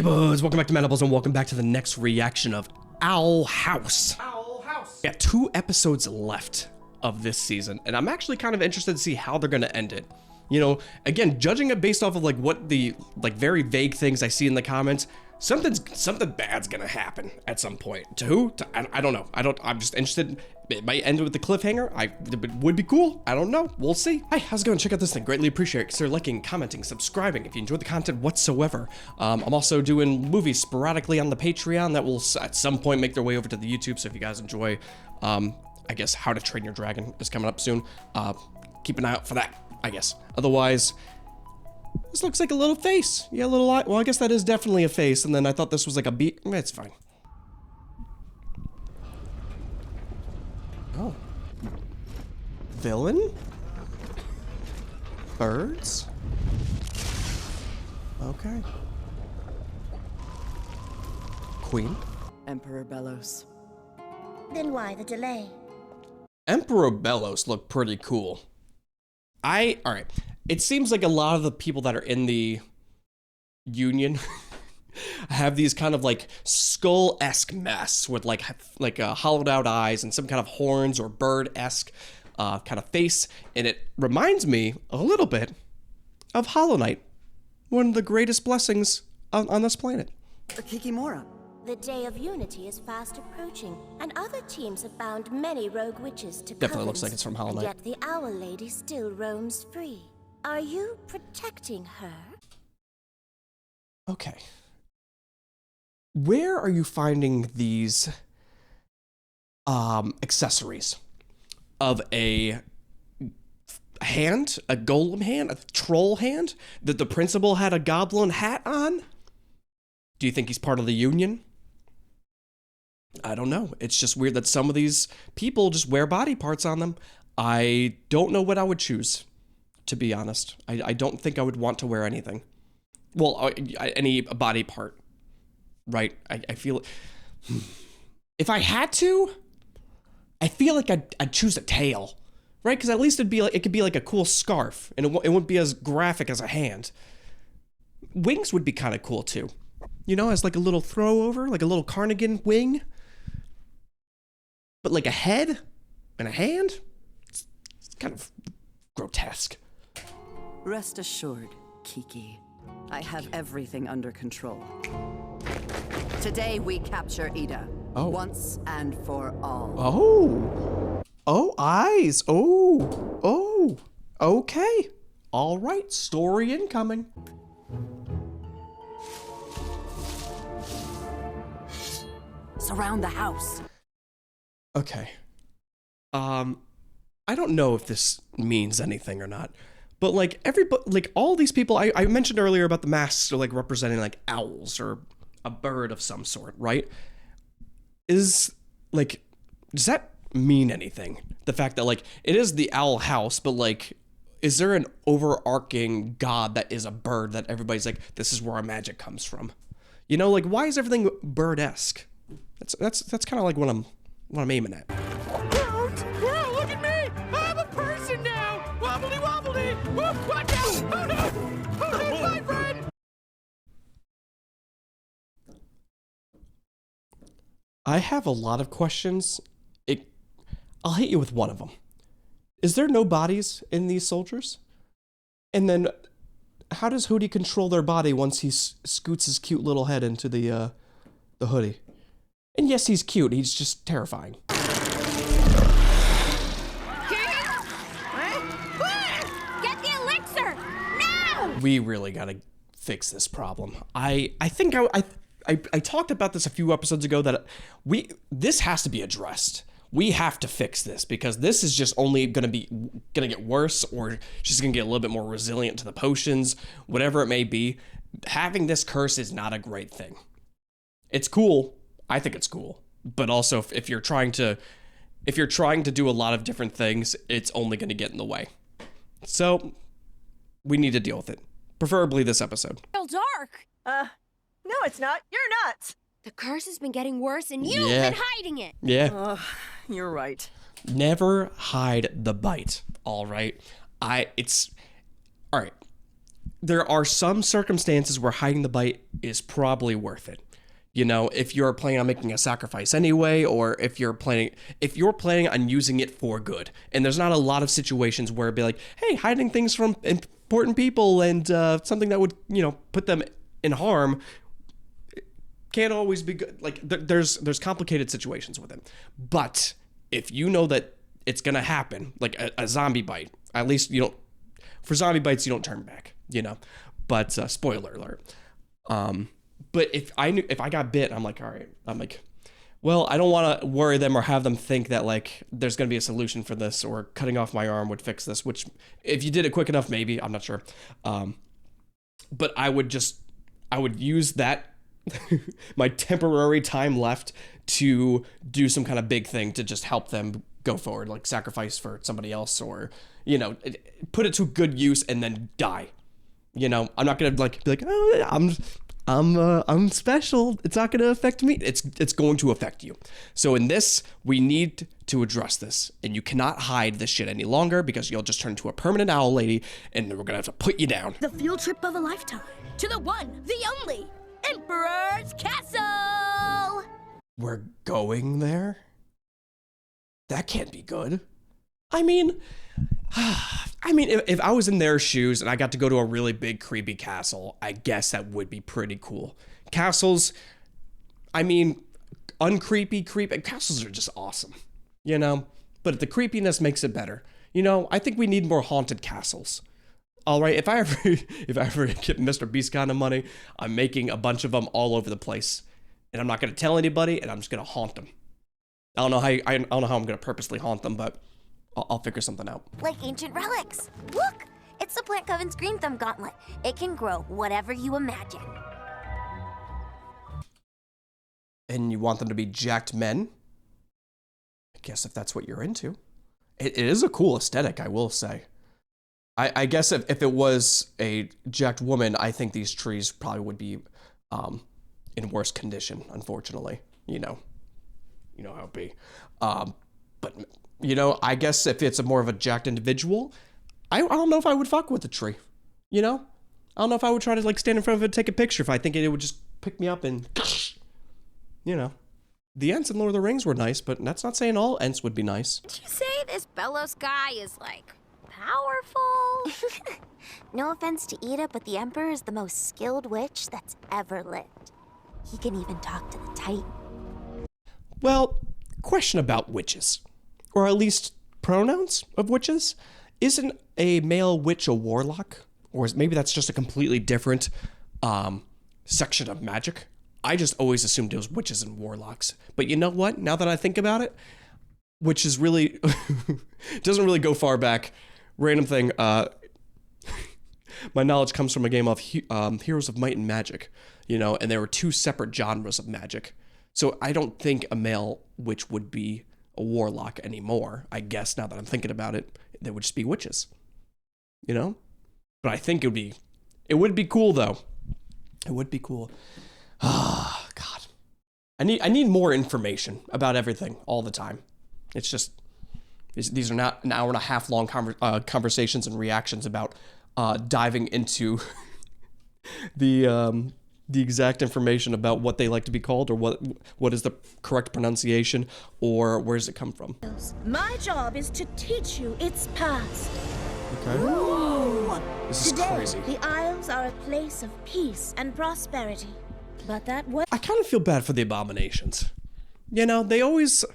buds, welcome back to Mandibles and welcome back to the next reaction of Owl House. Owl House. Yeah, 2 episodes left of this season, and I'm actually kind of interested to see how they're gonna end it. You know, again, judging it based off of like what the very vague things I see in the comments, something bad's gonna happen at some point. To who? I don't know. I'm just interested. It might end with the cliffhanger. It would be cool. I don't know. We'll see. Hi, how's it going? Check out this thing. Greatly appreciate it. Consider liking, commenting, subscribing if you enjoyed the content whatsoever. I'm also doing movies sporadically on the Patreon that will at some point make their way over to the YouTube. So if you guys enjoy, I guess How to Train Your Dragon is coming up soon. Keep an eye out for that, I guess. Otherwise, this looks like a little face. Yeah, a little eye. Well, I guess that is definitely a face. And then I thought this was like a beat. It's fine. Oh. Villain? Birds? Okay. Queen? Emperor Belos. Then why the delay? Emperor Belos looked pretty cool. Alright. It seems like a lot of the people that are in the Union have these kind of like skull-esque mess with like hollowed out eyes and some kind of horns or bird-esque kind of face. And it reminds me a little bit of Hollow Knight, one of the greatest blessings on this planet. Kikimora. The Day of Unity is fast approaching, and other teams have bound many rogue witches to Definitely covens, looks like it's from Hollow Knight. Yet the Owl Lady still roams free. Are you protecting her? Okay. Where are you finding these accessories of a hand, a golem hand, a troll hand, that the principal had a goblin hat on? Do you think he's part of the Union? I don't know. It's just weird that some of these people just wear body parts on them. I don't know what I would choose, to be honest. I don't think I would want to wear anything. Well, any body part, right? I feel, if I had to, I feel like I'd choose a tail, right? Because at least it could be like a cool scarf, and it wouldn't be as graphic as a hand. Wings would be kind of cool too, you know, as like a little throw over, like a little Carnigan wing. But like a head and a hand, it's kind of grotesque. Rest assured, Kiki. I have everything under control. Today we capture Ida. Oh. Once and for all. Oh. Oh, eyes. Oh. Oh. Okay. All right. Story incoming. Surround the house. Okay. I don't know if this means anything or not, but like everybody, like all these people, I mentioned earlier about the masks are like representing like owls or a bird of some sort, right? Does that mean anything? The fact that like it is the owl house, but like, is there an overarching god that is a bird that everybody's like, this is where our magic comes from? You know, like why is everything bird-esque? That's kind of like what I'm aiming at. Whoa, look at me! I'm a person now! Wobbly wobbly! Whoop, watch out! Oh no! Oh, that's my friend! I have a lot of questions. I'll hit you with one of them. Is there no bodies in these soldiers? And then how does Hootie control their body once he scoots his cute little head into the hoodie? And yes, he's cute. He's just terrifying. Get the elixir! Now! We really gotta fix this problem. I think I talked about this a few episodes ago that this has to be addressed. We have to fix this because this is just only gonna get worse, or she's gonna get a little bit more resilient to the potions, whatever it may be. Having this curse is not a great thing. It's cool. I think it's cool, but also if you're trying to do a lot of different things, it's only going to get in the way. So we need to deal with it, preferably this episode. Real dark. No, it's not. You're nuts. The curse has been getting worse, and you've Yeah. been hiding it. Yeah. You're right. Never hide the bite. All right. All right. there are some circumstances where hiding the bite is probably worth it. You know, if you're planning on making a sacrifice anyway, or if you're planning on using it for good. And there's not a lot of situations where it'd be like, hey, hiding things from important people and something that would, you know, put them in harm can't always be good. Like there's complicated situations with it. But if you know that it's gonna happen, like a zombie bite, at least for zombie bites you don't turn back, you know. But spoiler alert. But if I got bit, I'm like, all right, well, I don't want to worry them or have them think that like there's going to be a solution for this, or cutting off my arm would fix this, which if you did it quick enough, maybe, I'm not sure. But I would use that, my temporary time left to do some kind of big thing to just help them go forward, like sacrifice for somebody else, or, you know, put it to good use and then die. You know, I'm not going to like be like, oh, I'm special. It's not going to affect me. It's going to affect you. So in this, we need to address this, and you cannot hide this shit any longer because you'll just turn into a permanent owl lady, and we're going to have to put you down. The field trip of a lifetime. To the one, the only, Emperor's Castle! We're going there? That can't be good. I mean, if I was in their shoes and I got to go to a really big, creepy castle, I guess that would be pretty cool. Castles, I mean, uncreepy, creepy, castles are just awesome, you know? But the creepiness makes it better. You know, I think we need more haunted castles. All right, if I ever get Mr. Beast kind of money, I'm making a bunch of them all over the place. And I'm not going to tell anybody, and I'm just going to haunt them. I don't know how I'm going to purposely haunt them, but I'll figure something out. Like ancient relics. Look, it's the Plant Coven's Green Thumb Gauntlet. It can grow whatever you imagine. And you want them to be jacked men? I guess if that's what you're into. It is a cool aesthetic, I will say. I guess if it was a jacked woman, I think these trees probably would be in worse condition, unfortunately. You know how it be. But, you know, I guess if it's more of a jacked individual, I don't know if I would fuck with the tree. You know? I don't know if I would try to, like, stand in front of it and take a picture if I think it would just pick me up and, you know. The Ents in Lord of the Rings were nice, but that's not saying all Ents would be nice. Did you say this Belos guy is, like, powerful? No offense to Ida, but the Emperor is the most skilled witch that's ever lived. He can even talk to the Titan. Well, question about witches, or at least pronouns of witches. Isn't a male witch a warlock? Or maybe that's just a completely different section of magic. I just always assumed it was witches and warlocks. But you know what? Now that I think about it, witches really doesn't really go far back. Random thing. My knowledge comes from a game of Heroes of Might and Magic, you know, and there were two separate genres of magic. So I don't think a male witch would be a warlock anymore. I guess now that I'm thinking about it, they would just be witches, you know? But I think it would be cool though. It would be cool. Ah, God. I need more information about everything all the time. It's just, these are not an hour and a half long conversations and reactions about diving into the exact information about what they like to be called, or what is the correct pronunciation, or where does it come from. My job is to teach you its past. Okay. Ooh. This is Today, crazy. The Isles are a place of peace and prosperity. But that was... I kind of feel bad for the abominations. You know, they always...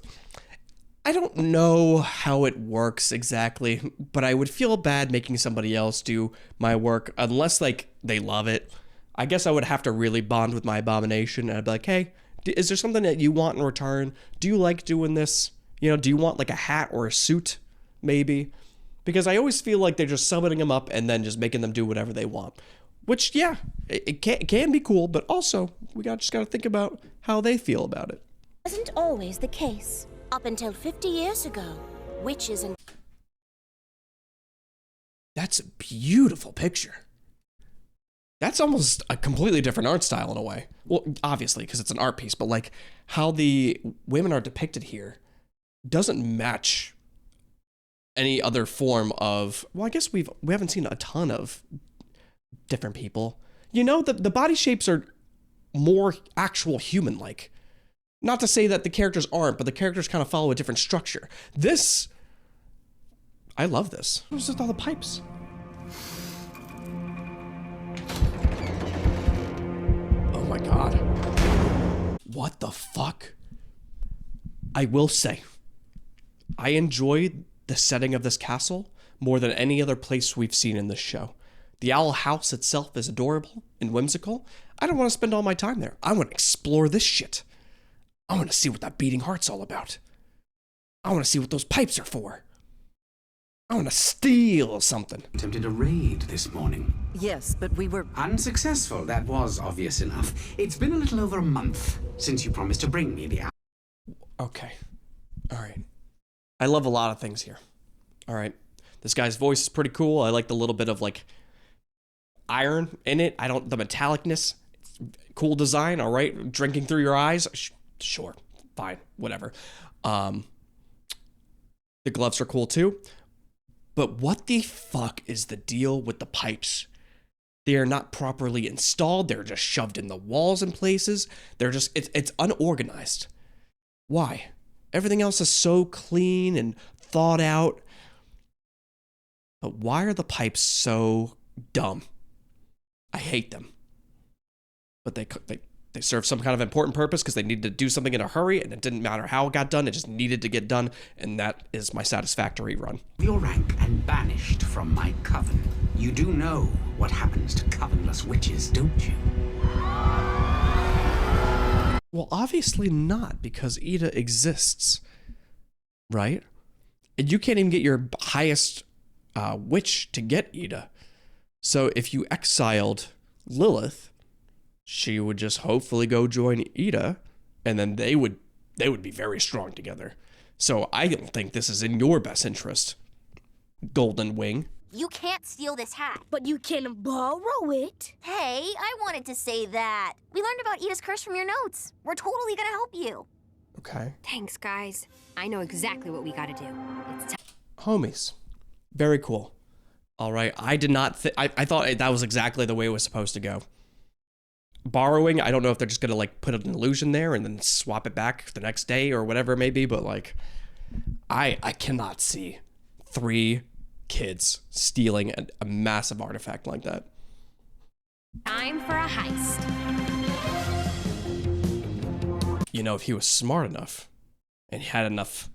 I don't know how it works exactly, but I would feel bad making somebody else do my work unless, like, they love it. I guess I would have to really bond with my abomination, and I'd be like, hey, is there something that you want in return? Do you like doing this? You know, do you want, like, a hat or a suit, maybe? Because I always feel like they're just summoning them up and then just making them do whatever they want. Which, yeah, it can be cool, but also, we just gotta think about how they feel about it. Wasn't always the case. Up until 50 years ago, witches and... That's a beautiful picture. That's almost a completely different art style in a way. Well, obviously, because it's an art piece, but like how the women are depicted here doesn't match any other form of, well, I guess we haven't seen a ton of different people. You know, the body shapes are more actual human-like. Not to say that the characters aren't, but the characters kind of follow a different structure. This, I love this. What's with all the pipes? Oh my god. What the fuck? I will say, I enjoyed the setting of this castle more than any other place we've seen in this show. The owl house itself is adorable and whimsical. I don't want to spend all my time there. I want to explore this shit. I want to see what that beating heart's all about. I want to see what those pipes are for. I want to steal something. Attempted a raid this morning. Yes, but we were... Unsuccessful, that was obvious enough. It's been a little over a month since you promised to bring me the owl. Okay. All right. I love a lot of things here. All right. This guy's voice is pretty cool. I like the little bit of like iron in it. The metallicness. Cool design. All right. Drinking through your eyes. Sure. Fine. Whatever. The gloves are cool too. But what the fuck is the deal with the pipes? They are not properly installed. They're just shoved in the walls in places. They're just, it's unorganized. Why? Everything else is so clean and thought out. But why are the pipes so dumb? I hate them. But they serve some kind of important purpose because they needed to do something in a hurry, and it didn't matter how it got done. It just needed to get done, and that is my satisfactory run. Your rank and banished from my coven. You do know what happens to covenless witches, don't you? Well, obviously not, because Ida exists, right? And you can't even get your highest witch to get Ida. So if you exiled Lilith, she would just hopefully go join Ida, and then they would be very strong together. So I don't think this is in your best interest, Golden Wing. You can't steal this hat. But you can borrow it. Hey, I wanted to say that. We learned about Ida's curse from your notes. We're totally gonna help you. Okay. Thanks, guys. I know exactly what we gotta do. It's Homies. Very cool. All right. I did not I thought that was exactly the way it was supposed to go. Borrowing, I don't know if they're just gonna like put an illusion there and then swap it back the next day or whatever it may be, but like I cannot see 3 kids stealing a massive artifact like that. time for a heist. You know, if he was smart enough and had enough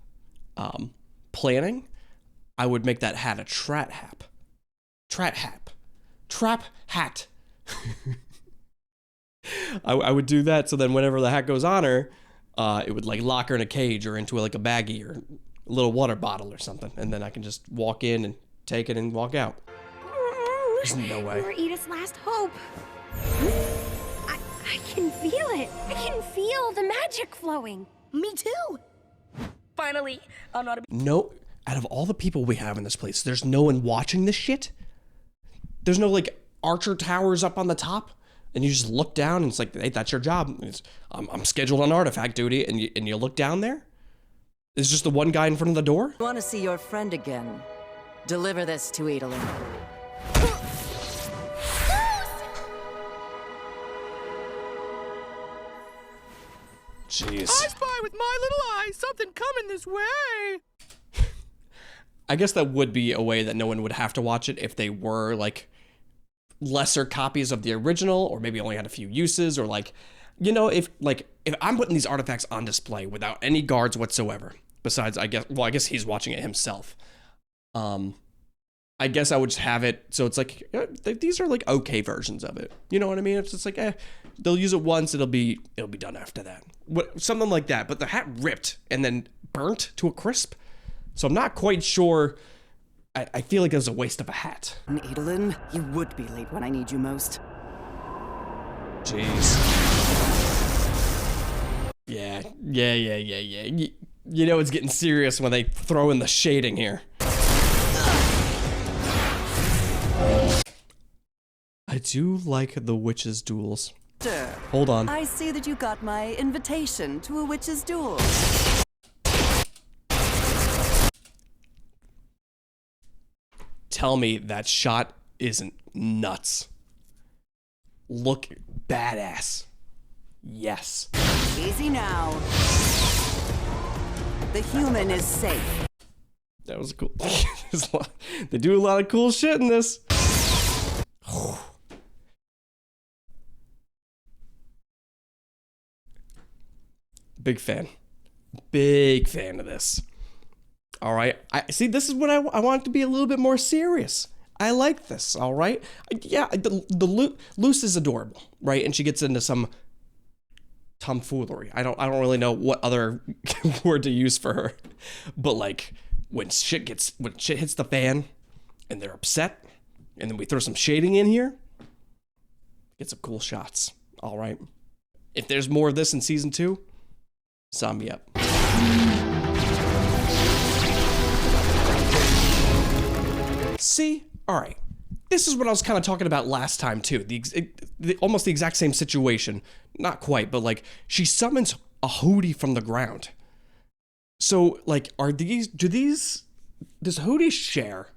planning, I would make that hat a trap hat. Trap hat. I would do that, so then whenever the hat goes on her, it would like lock her in a cage or into like a baggie or a little water bottle or something, and then I can just walk in and take it and walk out. There's no way. We're Edith's last hope. I can feel it. I can feel the magic flowing. Me too. Finally, I'm not a... No, out of all the people we have in this place, there's no one watching this shit? There's no like archer towers up on the top? And you just look down and it's like, hey, that's your job. I'm scheduled on artifact duty, and you look down there? There's just the one guy in front of the door? Want to see your friend again? Deliver this to Edelin. Jeez. I spy with my little eye something coming this way. I guess that would be a way that no one would have to watch it if they were like lesser copies of the original, or maybe only had a few uses, or like, you know, if I'm putting these artifacts on display without any guards whatsoever, besides I guess he's watching it himself. I guess I would just have it so it's like these are like okay versions of it. You know what I mean? It's just like they'll use it once, it'll be done after that. Something like that. But the hat ripped and then burnt to a crisp. So I'm not quite sure. I feel like it was a waste of a hat. Edelin, you would be late when I need you most. Jeez. Yeah. You know it's getting serious when they throw in the shading here. I do like the witches' duels. Sir, Hold on. I see that you got my invitation to a witch's duel. Tell me that shot isn't nuts. look badass. Yes. Easy now. The human is safe. That was cool. They do a lot of cool shit in this. Big fan. Big fan of this. All right. I see. This is what I want it to be a little bit more serious. I like this. All right. Yeah. The Luce is adorable, right? And she gets into some tomfoolery. I don't really know what other word to use for her, but like when shit hits the fan, and they're upset, and then we throw some shading in here, get some cool shots. All right. If there's more of this in season 2, sign me up. See? All right. This is what I was kind of talking about last time too. Almost the exact same situation. Not quite, but like she summons a hootie from the ground. So like, does Hootie share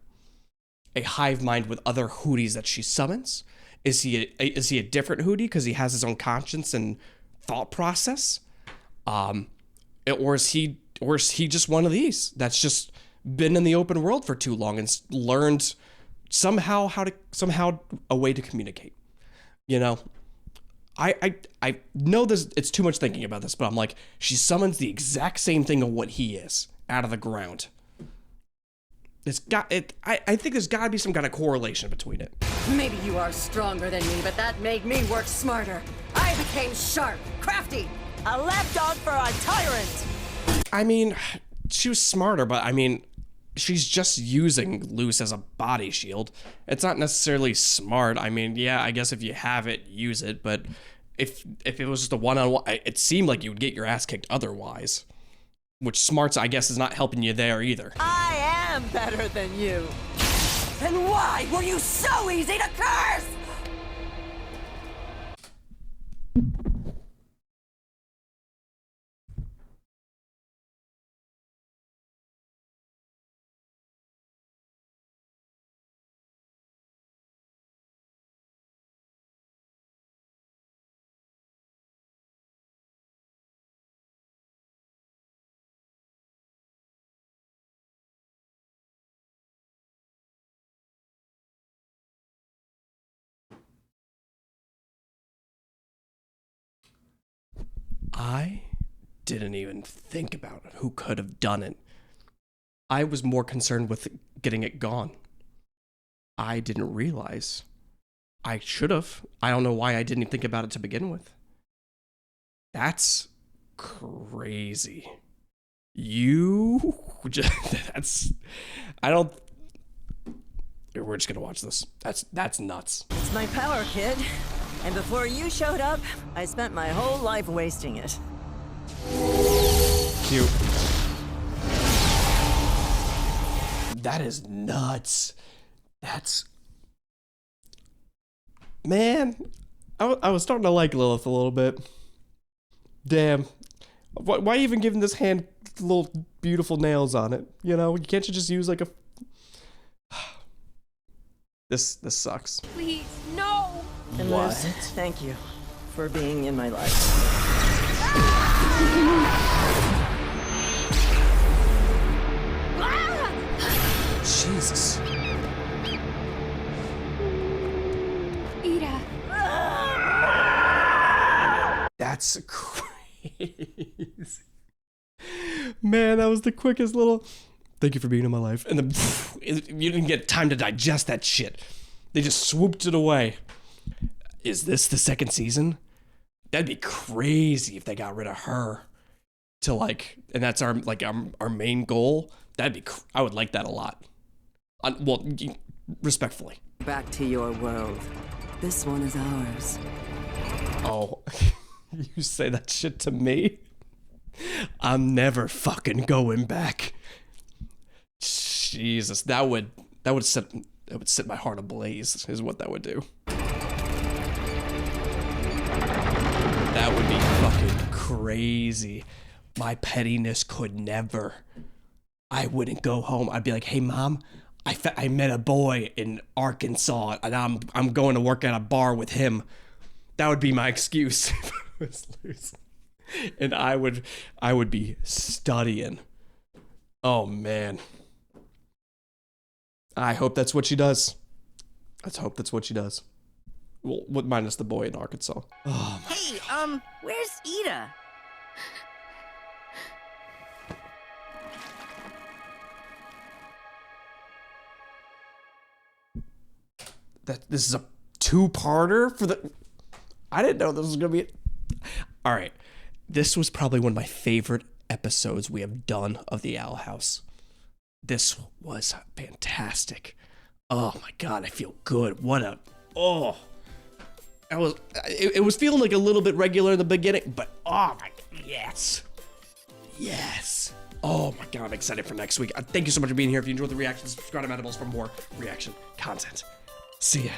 a hive mind with other Hooties that she summons? Is he a different Hootie because he has his own conscience and thought process? Or is he just one of these that's just been in the open world for too long and learned somehow a way to communicate? You know, I know this. It's too much thinking about this, but I'm like, she summons the exact same thing of what he is out of the ground. I think there's got to be some kind of correlation between it. Maybe you are stronger than me, but that made me work smarter. I became sharp, crafty. A lapdog for a tyrant. I mean, she was smarter, but I mean, she's just using Luce as a body shield. It's not necessarily smart. I mean, yeah, I guess if you have it, use it. But if it was just a one-on-one, it seemed like you would get your ass kicked otherwise. Which smarts, I guess, is not helping you there either. I am better than you. Then why were you so easy to curse? I didn't even think about who could have done it. I was more concerned with getting it gone. I didn't realize. I should have. I don't know why I didn't think about it to begin with. That's crazy. We're just gonna watch this. That's nuts. It's my power, kid. And before you showed up, I spent my whole life wasting it. Cute. That is nuts. Man, I was starting to like Lilith a little bit. Damn. Why even giving this hand little beautiful nails on it? You know, can't you just use like a... This sucks. Please, no! And What? Luce, thank you for being in my life. Jesus. Ida. That's crazy. Man, that was the quickest little... Thank you for being in my life. And then you didn't get time to digest that shit. They just swooped it away. Is this the second season? That'd be crazy if they got rid of her to like, and that's our main goal. I would like that a lot. Well, respectfully. Back to your world. This one is ours. Oh, you say that shit to me? I'm never fucking going back. Jesus, that would set my heart ablaze, is what that would do. That would be fucking crazy. My pettiness could never. I wouldn't go home. I'd be like, hey mom, I met a boy in Arkansas and I'm going to work at a bar with him. That would be my excuse if I was losing. And I would be studying. Oh man. I hope that's what she does. Let's hope that's what she does. Well, minus the boy in Arkansas. Oh my Hey, where's Ida? This is a two-parter for the... I didn't know this was gonna be... All right, this was probably one of my favorite episodes we have done of the Owl House. This was fantastic. Oh my god, I feel good. What a... Oh... It was feeling like a little bit regular in the beginning, but oh my... Yes. Yes. Oh my god, I'm excited for next week. Thank you so much for being here. If you enjoyed the reaction, subscribe to Edibles for more reaction content. See ya.